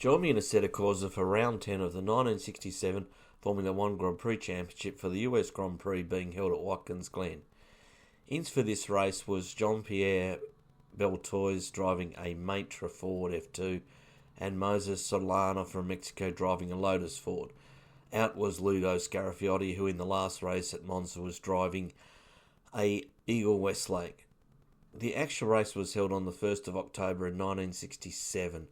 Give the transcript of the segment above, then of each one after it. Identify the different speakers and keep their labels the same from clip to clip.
Speaker 1: Join me in Assetto Corsa for round 10 of the 1967 Formula 1 Grand Prix Championship for the US Grand Prix being held at Watkins Glen. Ins for this race was Jean-Piere Beltoise driving a Matra Ford F2 and Moises Solana from Mexico driving a Lotus Ford. Out was Ludo Scarfiotti, who in the last race at Monza was driving a Eagle Westlake. The actual race was held on the 1st of October in 1967.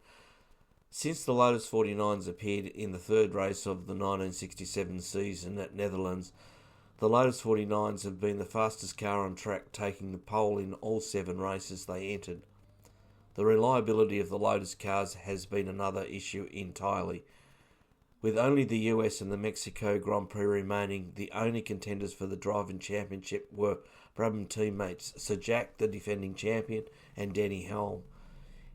Speaker 1: Since the Lotus 49s appeared in the third race of the 1967 season at Netherlands, the Lotus 49s have been the fastest car on track, taking the pole in all 7 races they entered. The reliability of the Lotus cars has been another issue entirely. With only the US and the Mexico Grand Prix remaining, the only contenders for the driving championship were Brabham teammates Sir Jack, the defending champion, and Denny Hulme.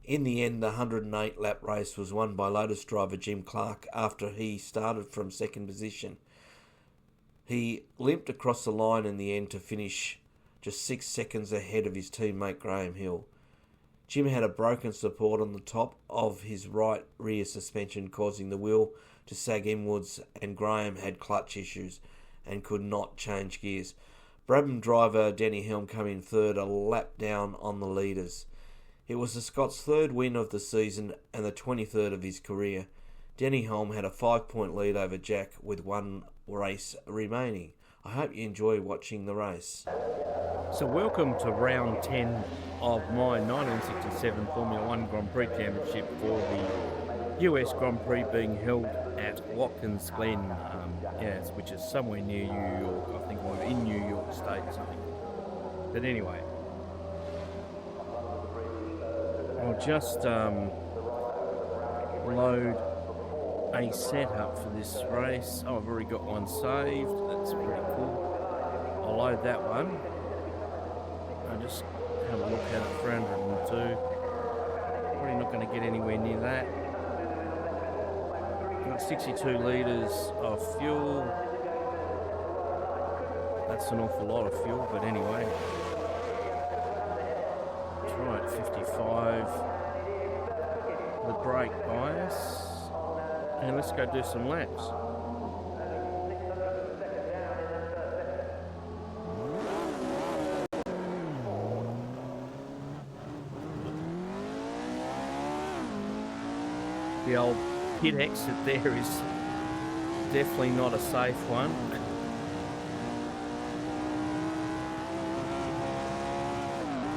Speaker 1: In the end, the 108-lap race was won by Lotus driver Jim Clark after he started from second position. He limped across the line in the end to finish just 6 seconds ahead of his teammate Graham Hill. Jim had a broken support on the top of his right rear suspension, causing the wheel to sag inwards, and Graham had clutch issues and could not change gears. Brabham driver Denny Hulme came in third, a lap down on the leaders. It was the Scots' third win of the season and the 23rd of his career. Denny Hulme had a 5-point lead over Jack with 1 race remaining. I hope you enjoy watching the race.
Speaker 2: So welcome to round 10 of my 1967 Formula 1 Grand Prix Championship for the US Grand Prix being held at Watkins Glen, which is somewhere near New York. I think we're in New York State or something. But anyway, I'll just load a setup for this race. Oh, I've already got one saved. That's pretty cool. I'll load that one. I'll just have a look at it for 102. Probably not going to get anywhere near that. Got 62 litres of fuel. That's an awful lot of fuel, but anyway. Try at 55. The brake bias. And let's go do some laps. The old pit exit there is definitely not a safe one.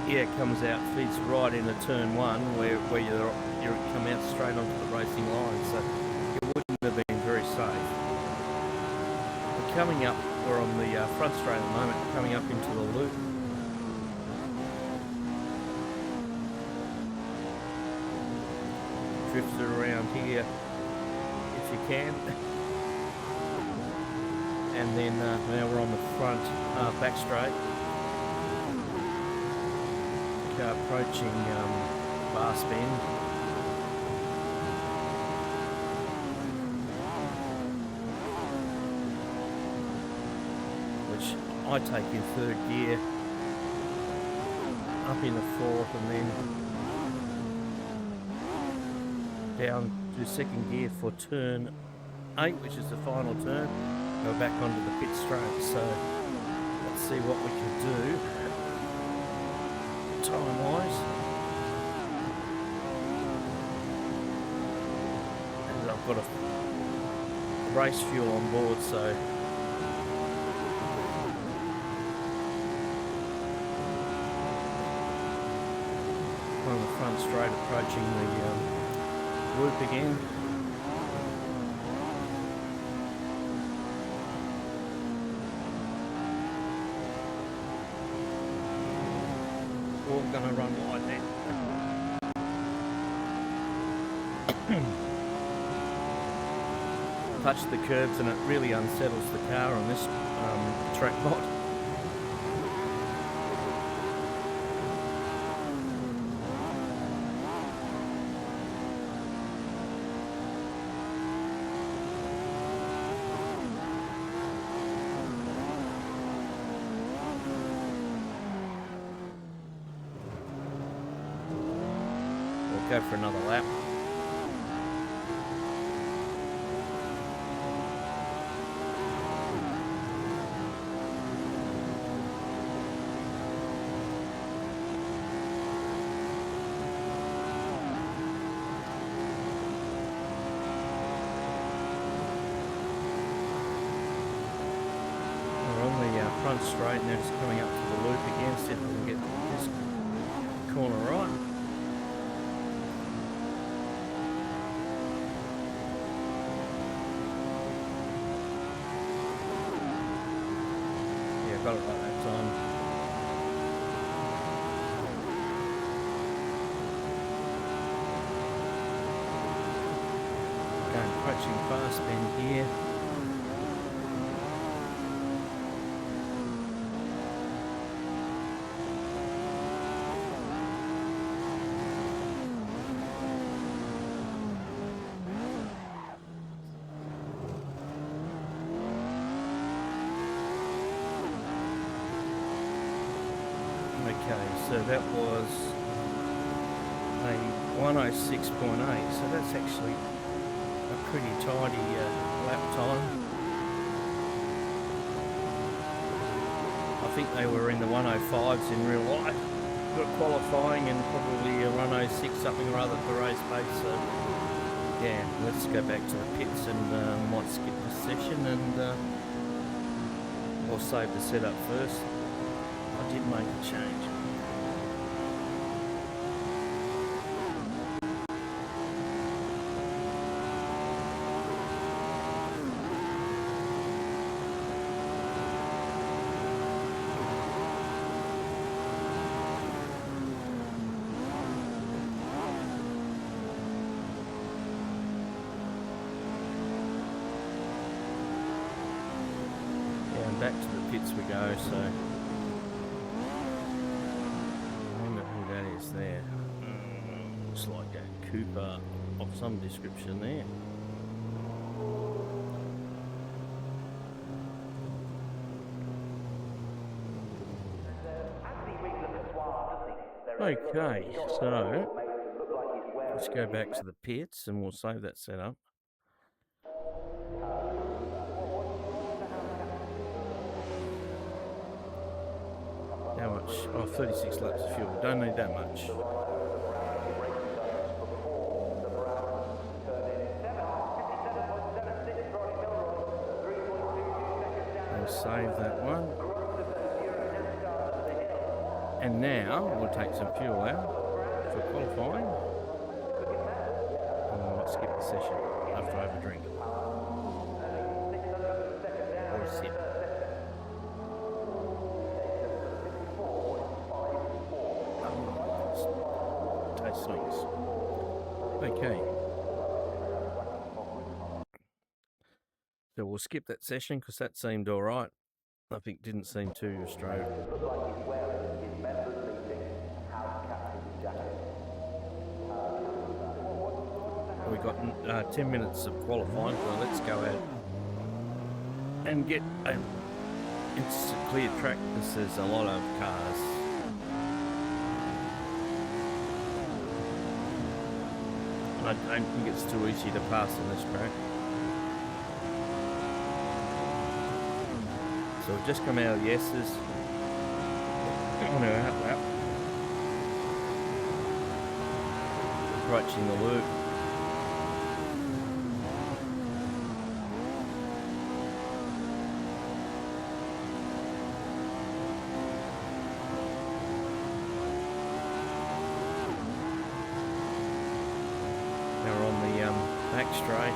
Speaker 2: Yeah, it comes out, feeds right into turn 1 where you come out straight onto the racing line, so it wouldn't have been very safe. We're coming up, we're on the front straight at the moment, coming up into the loop. Drift it around here if you can. And then now we're on the front back straight. Approaching Bass Bend. Which I take in third gear, up in the fourth, and then down to second gear for turn 8, which is the final turn. Go back onto the pit straight. So let's see what we can do time-wise. And I've got a race fuel on board, so on the front straight, approaching the loop again. We're going to run wide then. Touch the curbs and it really unsettles the car on this track mod. Go for another lap. front straight, and they're just coming up to the loop again. See if we can get this corner right. Yeah, got it right that time. Going approaching fast bend here. Okay, so that was a 106.8, so that's actually a pretty tidy lap time. I think they were in the 105s in real life, got qualifying, and probably a 106 something or other for race pace. So yeah, let's go back to the pits and might skip this session, and we'll save the setup first. I did make a change. Yeah, and back to the pits we go, so there. Looks like a Cooper of some description there. Okay, so let's go back to the pits and we'll save that setup. How much? Oh, 36 laps of fuel. Don't need that much. We'll save that one. And now we'll take some fuel out for qualifying. And we might skip the session after I have a drink. Or a sip. Okay, so we'll skip that session because that seemed all right. I think didn't seem too restrained. We got 10 minutes of qualifying, so let's go out and get a clear track because there's a lot of cars. I don't think it's too easy to pass on this track. So we've just come out of the S's on our out lap, approaching the loop. Back straight.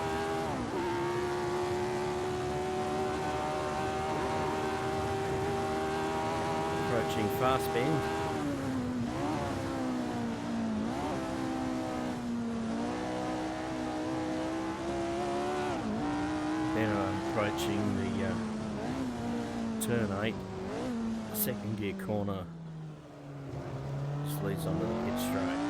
Speaker 2: Approaching fast bend. Then I'm approaching the turn 8, second gear corner. Just leads onto the pit straight.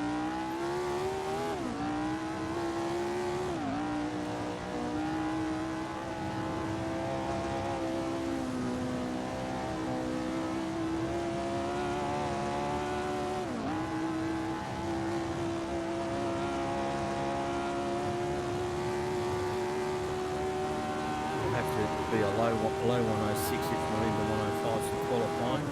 Speaker 2: Be a low 106 if not in the 105 for qualifying.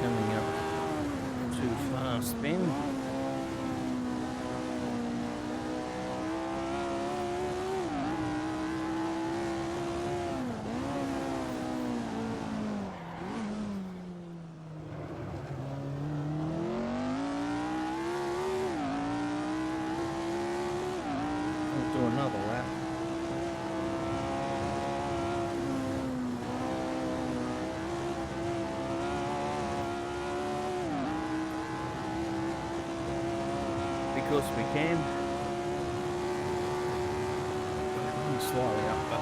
Speaker 2: coming up too fast, Ben. We'll do another lap. Because we can. Slightly up, but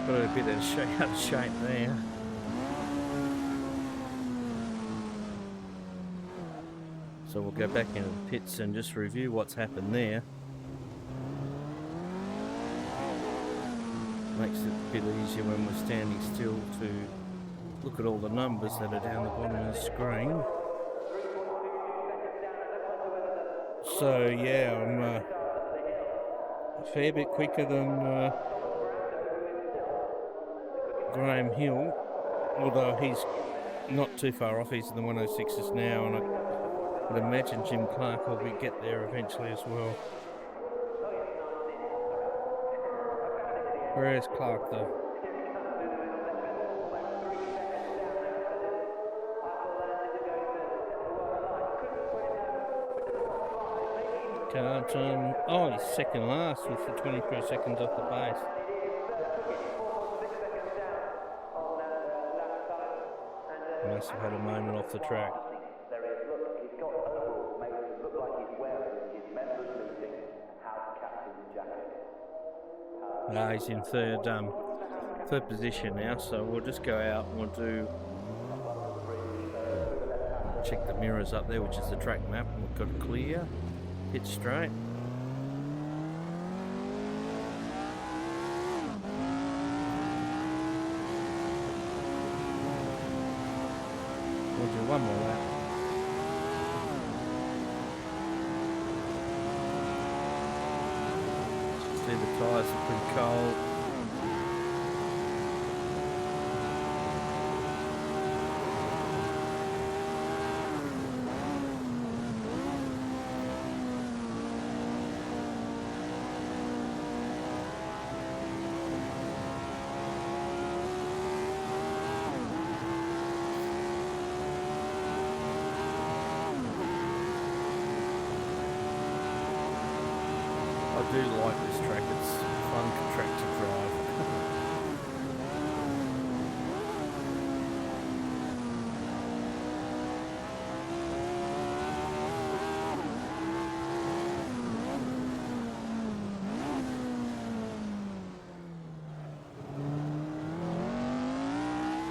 Speaker 2: got a bit out of shape there. So we'll go back into the pits and just review what's happened there. Makes it a bit easier when we're standing still to look at all the numbers that are down the bottom of the screen. So yeah, I'm a fair bit quicker than Graham Hill, although he's not too far off. He's in the 106s now, and I would imagine Jim Clark will get there eventually as well. Where's Clark though? Can't, oh, he's second last with the 23 seconds off the base. Must have had a moment off the track. He's in third position now, so we'll just go out and we'll check the mirrors up there, which is the track map. We've got it clear, hit straight. We'll do one more lap. See, the tyres are pretty cold. I do like this track, it's a fun track to drive.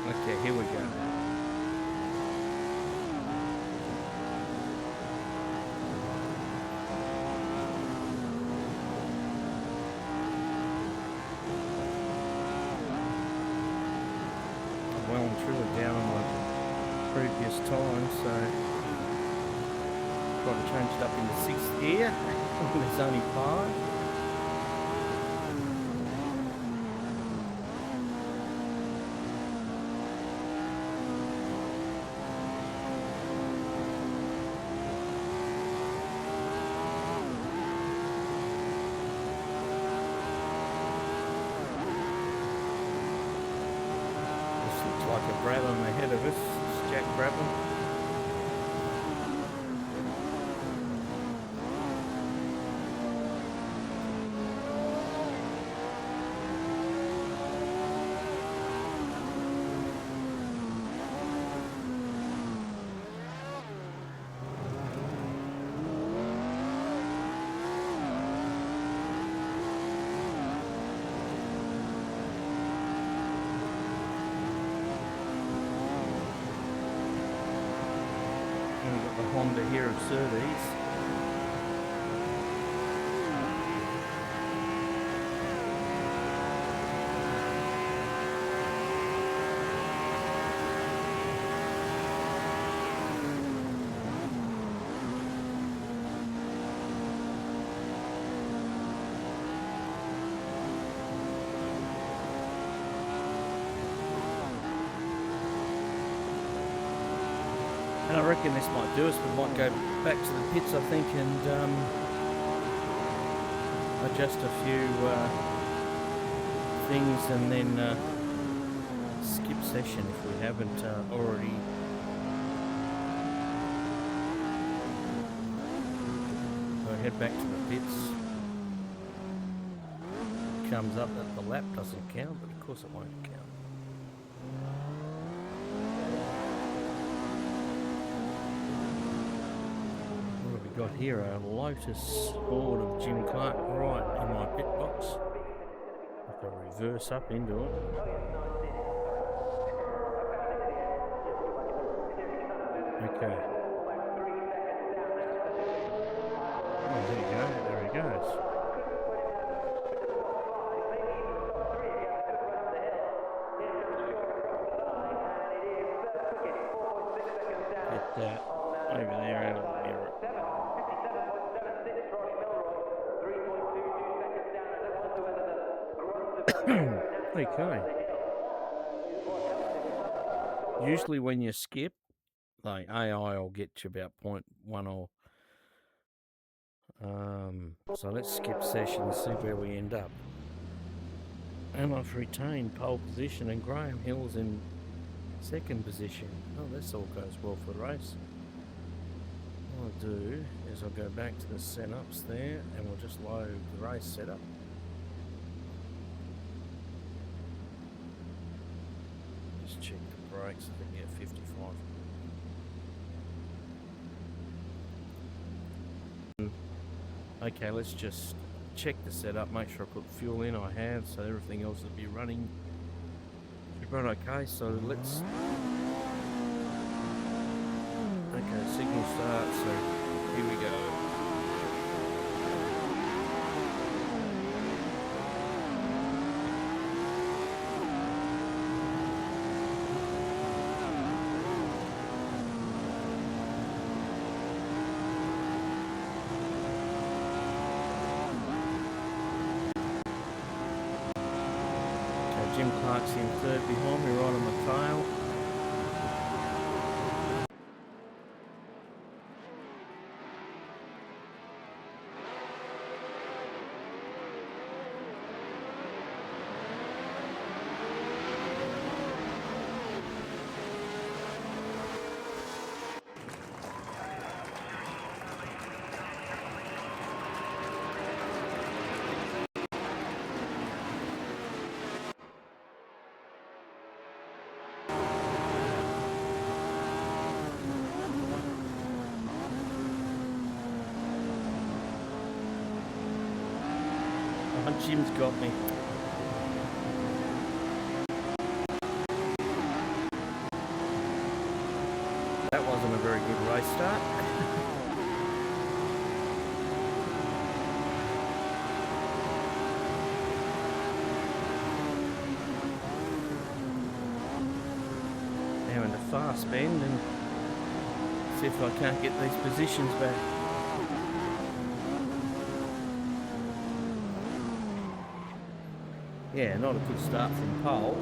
Speaker 2: Okay, here we go. Well and truly down on my previous time, so got to change it up into 6th gear. There's only 5. Like a Brabham ahead of us, it's Jack Brabham. And we've got the Honda here of Surtees. And I reckon this might do us. We might go back to the pits, I think, and adjust a few things, and then skip session if we haven't already. So head back to the pits. Comes up that the lap doesn't count, but of course it won't count. Got here a Lotus Ford of Jim Clark right in my pit box. Have to reverse up into it. Okay. Oh, there you go. There he goes. Get that over there out of the mirror. Okay. Usually when you skip, like AI will get you about 0.1 or so let's skip session and see where we end up. And I've retained pole position and Graham Hill's in second position. Oh, this all goes well for the race. What I'll do is I'll go back to the setups there and we'll just load the race setup. Check the brakes, I think, yeah, 55. Okay, let's just check the setup, make sure I put fuel in, I have, so everything else will be running. Okay, so let's... Okay, signal start, so here we go. Jim Clark's in third behind me, right on the tail. Jim's got me. That wasn't a very good race start. Now in the fast bend and see if I can't get these positions back. Yeah, not a good start from pole.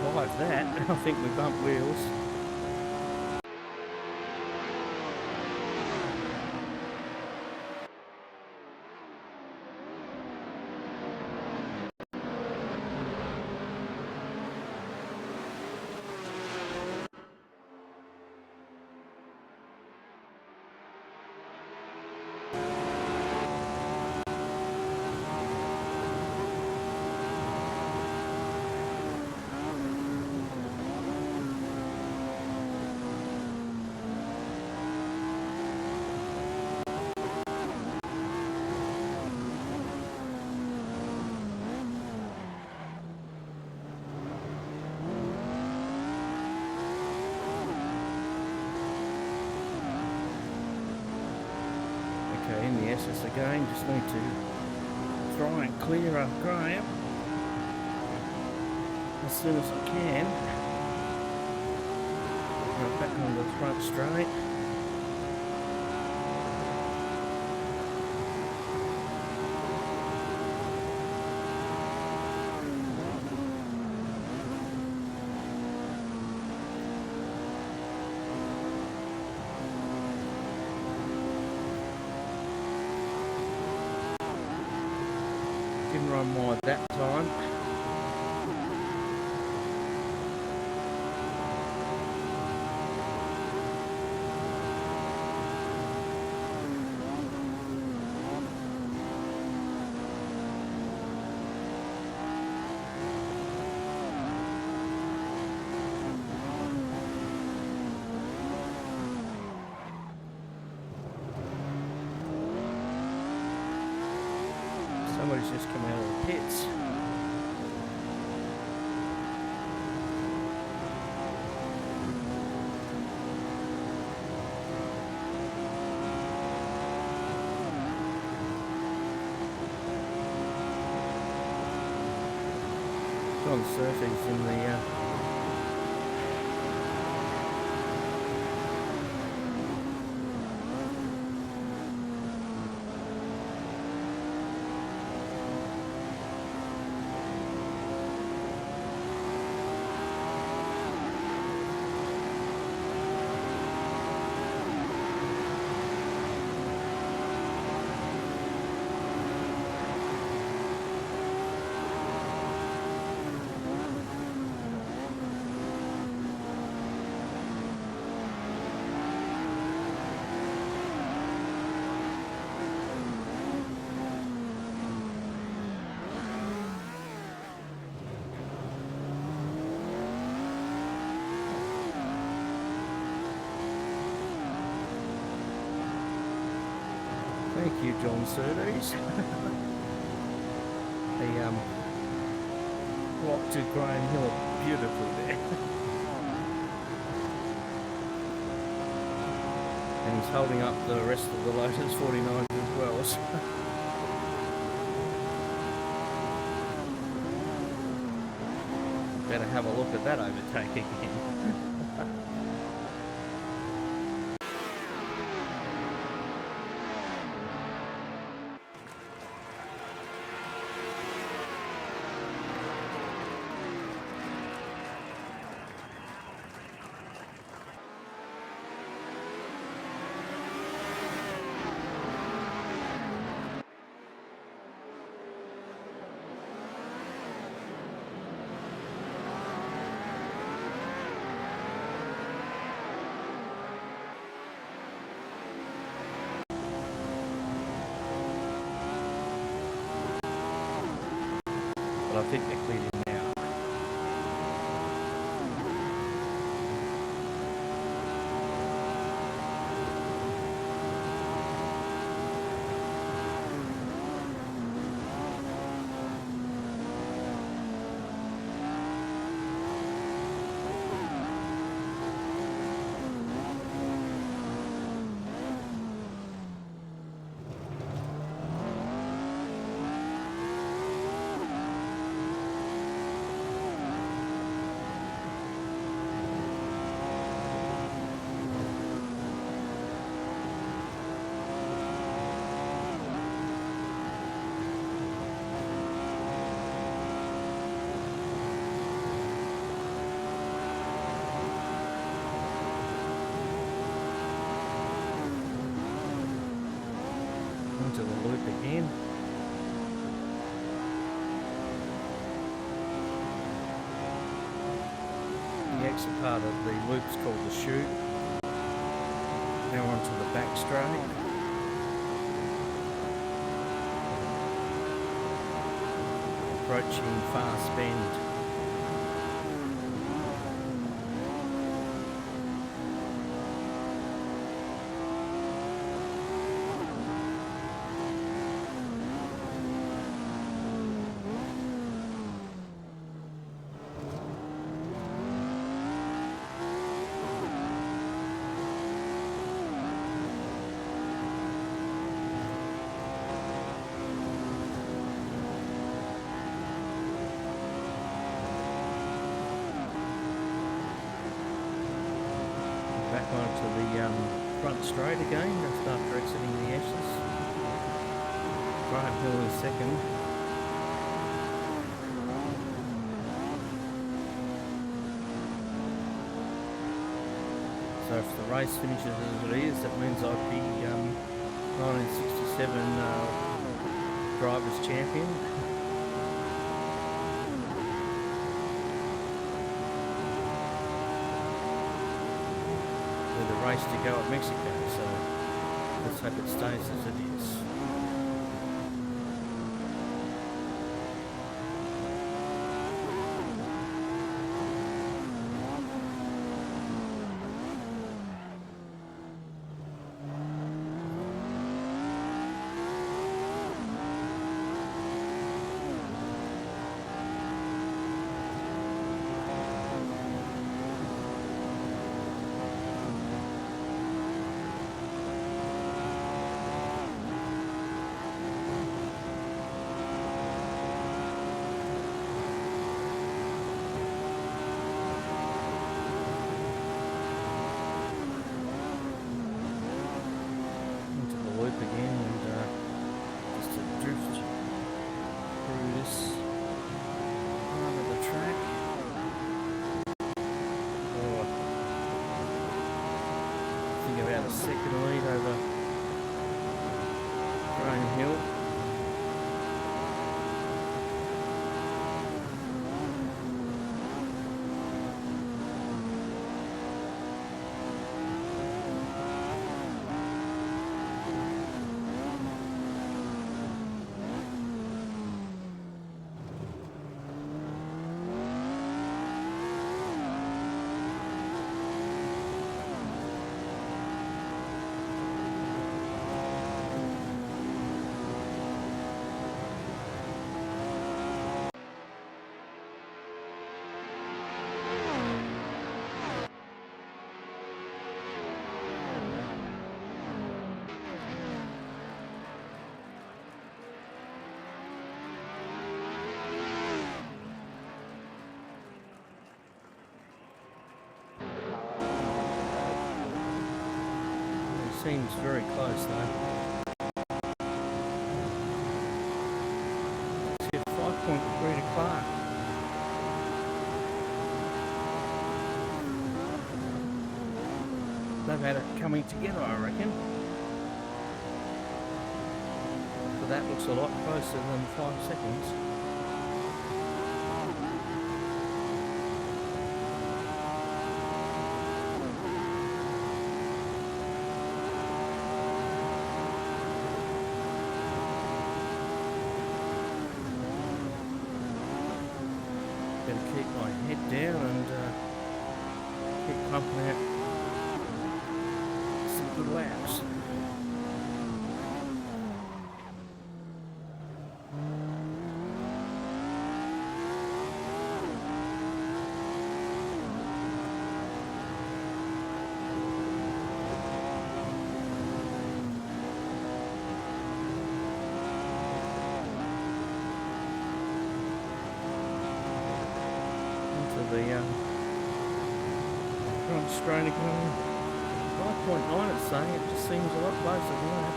Speaker 2: Survived that. I think we bumped wheels. in the SS again. Just need to try and clear up Graham as soon as I can. Right back on the front straight. Didn't run wide that time. Somebody's just come out of the pits. John Surfing's in the Thank you, John Surtees. He blocked to Graham Hill beautifully there. And he's holding up the rest of the Lotus 49 as well. So. Better have a look at that overtake again. But I think they're cleared in now. Into the loop again. The exit part of the loop's called the chute. Now onto the back straight. Approaching fast bend. back onto the front straight again, just after exiting the Ashes. Graham Hill is second. So if the race finishes as it is, that means I'd be 1967 Drivers' Champion. With a race to go at Mexico, so let's hope it stays as it is. Second lead over Graham Hill. Seems very close though. See a 5.3 to Clark. They've had it coming together, I reckon. But that looks a lot closer than 5 seconds. Keep my head down and keep pumping out some good laps. The front straight again. 5.9 it's saying, it just seems a lot closer than that.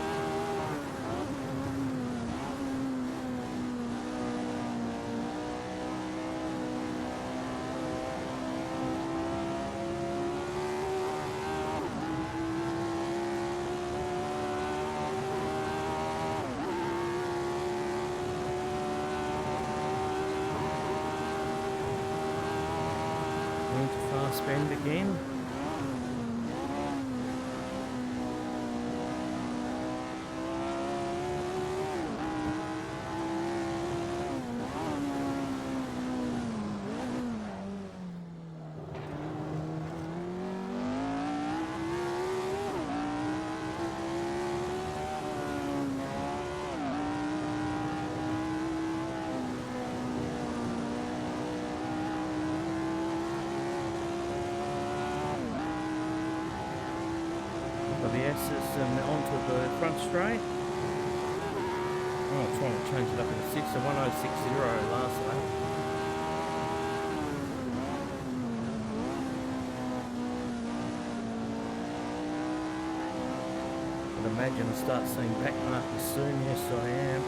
Speaker 2: Fast bend again. The S's and onto the front straight. Oh, I'm trying to change it up in a 6, so 1060 last lap. I'd imagine I'll start seeing back markers soon. Yes, I am.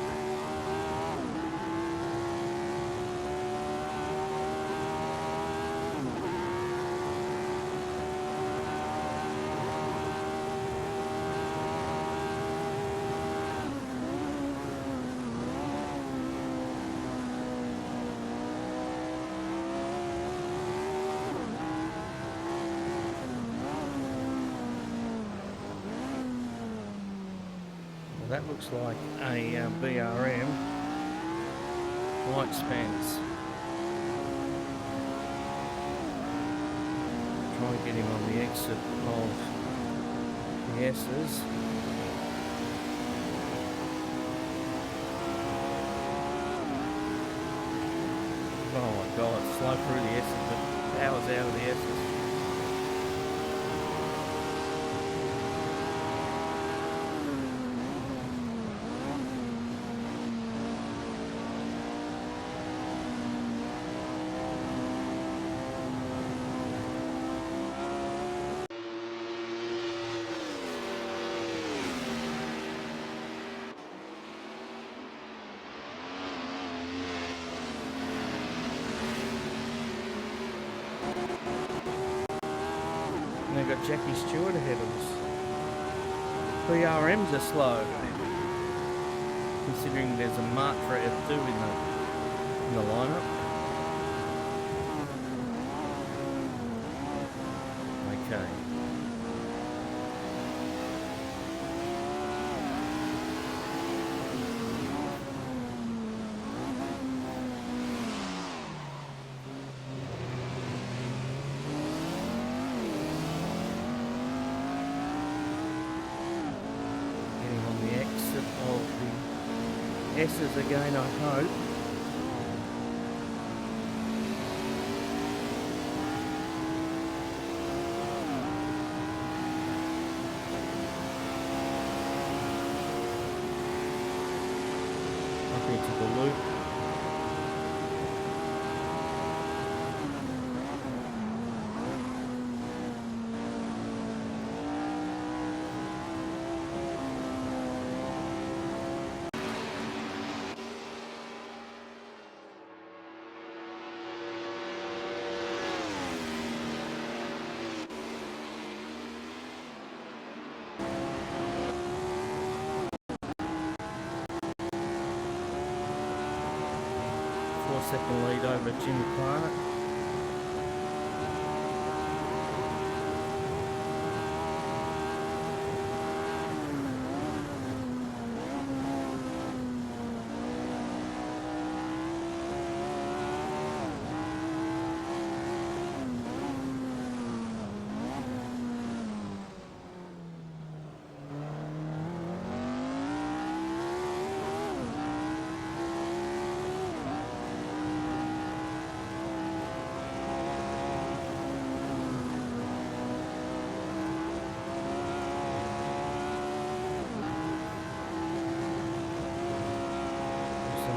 Speaker 2: That looks like a BRM white spans. Try and get him on the exit of the S's. Oh my God, slow through the S's, but power's out of the S's. They've got Jackie Stewart ahead of us. BRMs are slow, considering there's a Matra F2 in the lineup. Okay. S's again, I hope. Up into the loop. Second lead over Jim Clark.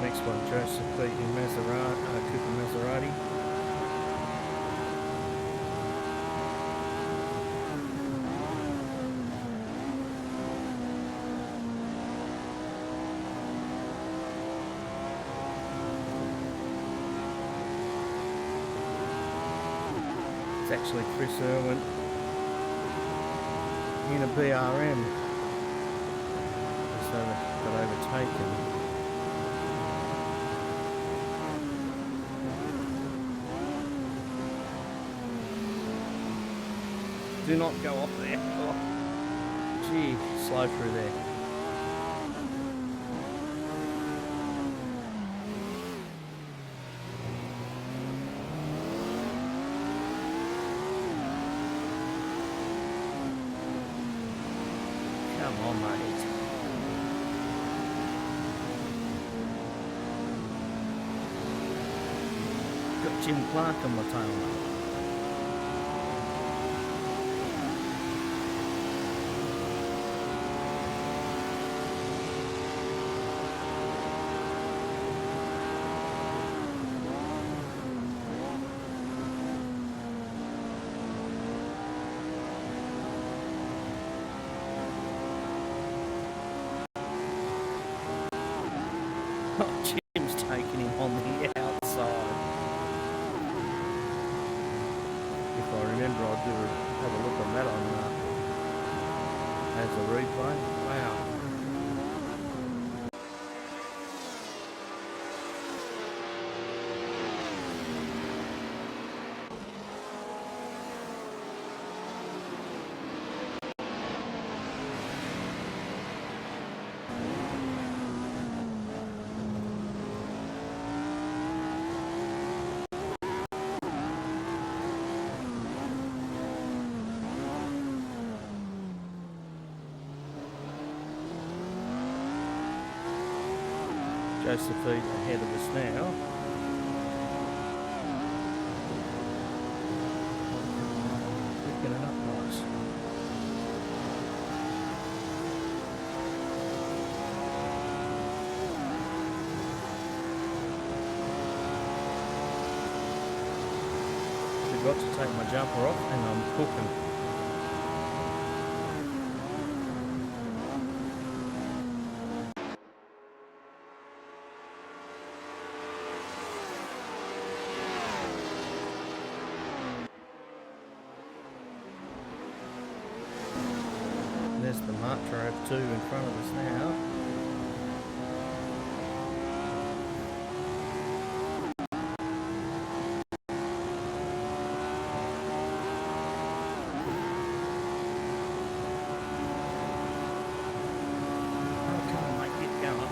Speaker 2: Next one, Joseph beating Cooper Maserati. It's actually Chris Irwin in a BRM. So got overtaken. Do not go off there. Oh. Gee, slow through there. Come on, mate. Got Jim Clark on my tail, mate. Jim's taking him on the outside. If I remember, I'll have a look on that as a replay. Wow. Josephine ahead of us now. Picking it up nice. Forgot to take my jumper off and I'm cooking. There's the Matra F2 in front of us now. Oh, come on, mate, get going.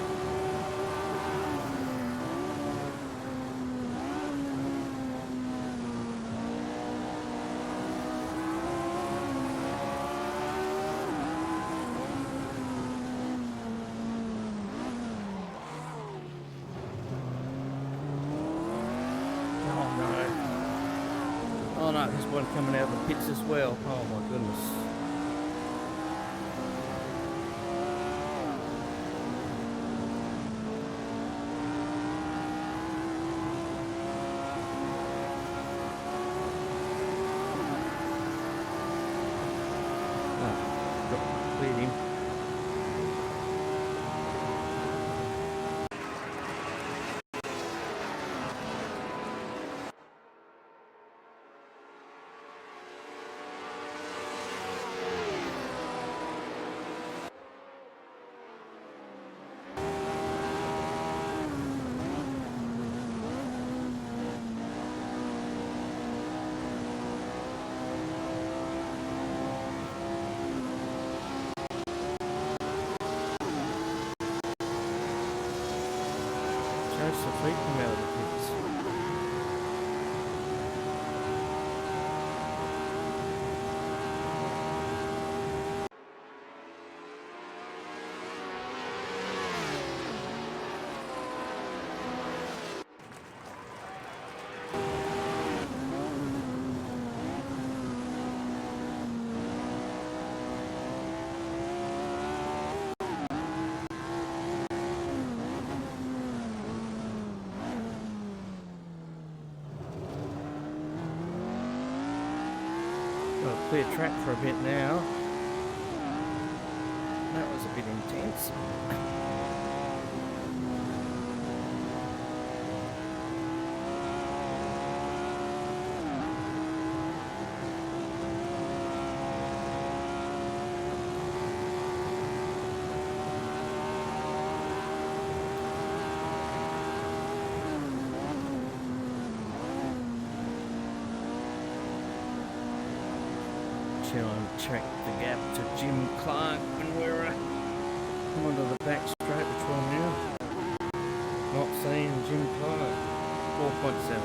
Speaker 2: Oh no, there's one coming out of the pits as well. Oh my goodness. Oh, cleared him. Joseph Lee come out of the pits. Got a clear track for a bit now. That was a bit intense. Try and check the gap to Jim Clark when we're coming to the back straight patrol now. Not seeing Jim Clark. 4.7.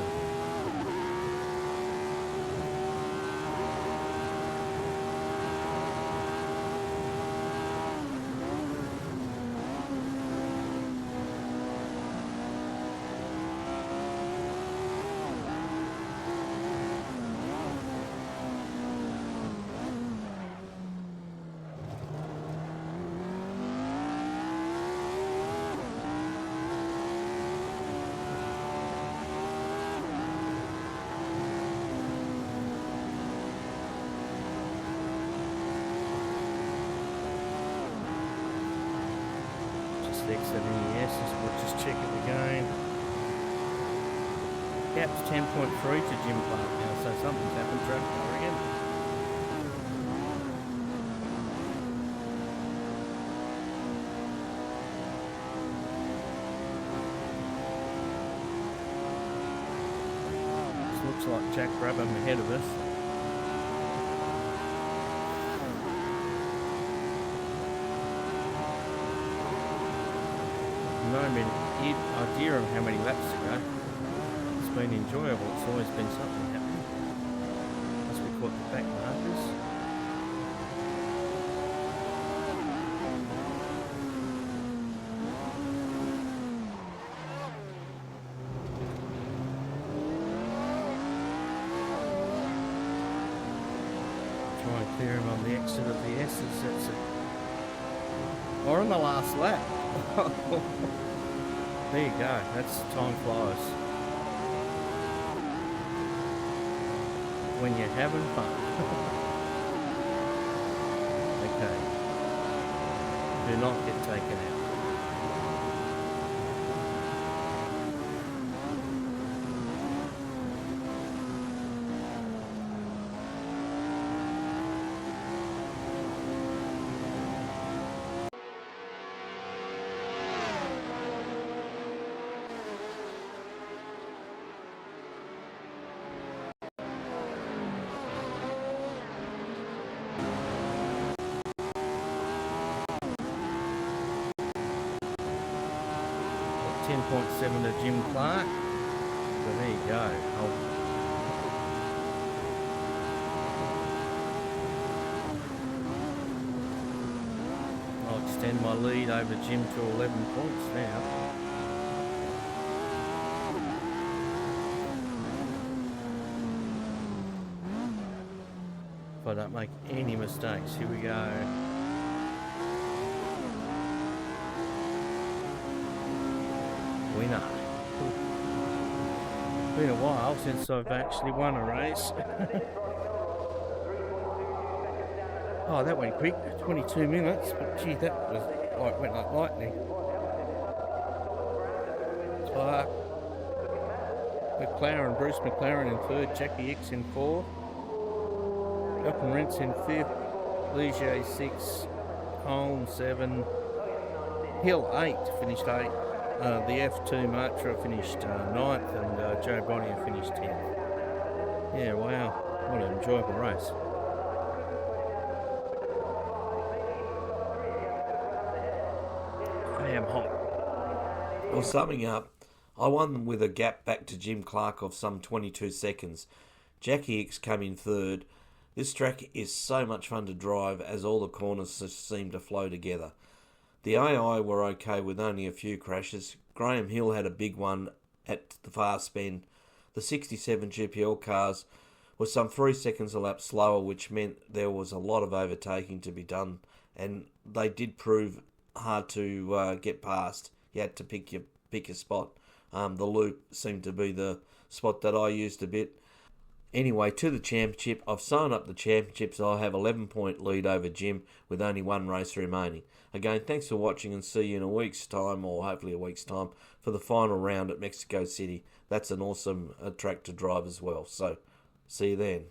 Speaker 2: Exiting the S, we'll just check it again. Gap's 10.3 to Jim Clark now, so something's happened, traffic, I reckon. This looks like Jack Brabham ahead of us. No idea of how many laps to go. It's been enjoyable. It's always been something happening. As we caught the back markers. Try and clear him on the exit of the S's. That's it. Or on the last lap. There you go, that's time flies. When you're having fun. Okay. Do not get taken out. .7 to Jim Clark. So there you go. I'll extend my lead over Jim to 11 points now. If I don't make any mistakes, here we go. Winner. Been a while since I've actually won a race. Oh, that went quick, 22 minutes, but gee, that was like went like lightning. Clark, Bruce McLaren in third, Jackie X in fourth, Elton Rentz in fifth, Ligier 6, Hulme 7, Hill 8, finished 8. The F2 Matra finished 9th and Joe Bonnier finished 10th. Yeah, wow, what an enjoyable race. I am hot.
Speaker 1: Well, summing up, I won with a gap back to Jim Clark of some 22 seconds. Jackie X came in third. This track is so much fun to drive as all the corners just seem to flow together. The AI were okay with only a few crashes. Graham Hill had a big one at the fast bend. The 67 GPL cars were some 3 seconds a lap slower, which meant there was a lot of overtaking to be done, and they did prove hard to get past. You had to pick your spot. The loop seemed to be the spot that I used a bit. Anyway, to the championship. I've sewn up the championships. I have 11-point lead over Jim with only one race remaining. Again, thanks for watching and see you in a week's time, or hopefully a week's time, for the final round at Mexico City. That's an awesome track to drive as well. So, see you then.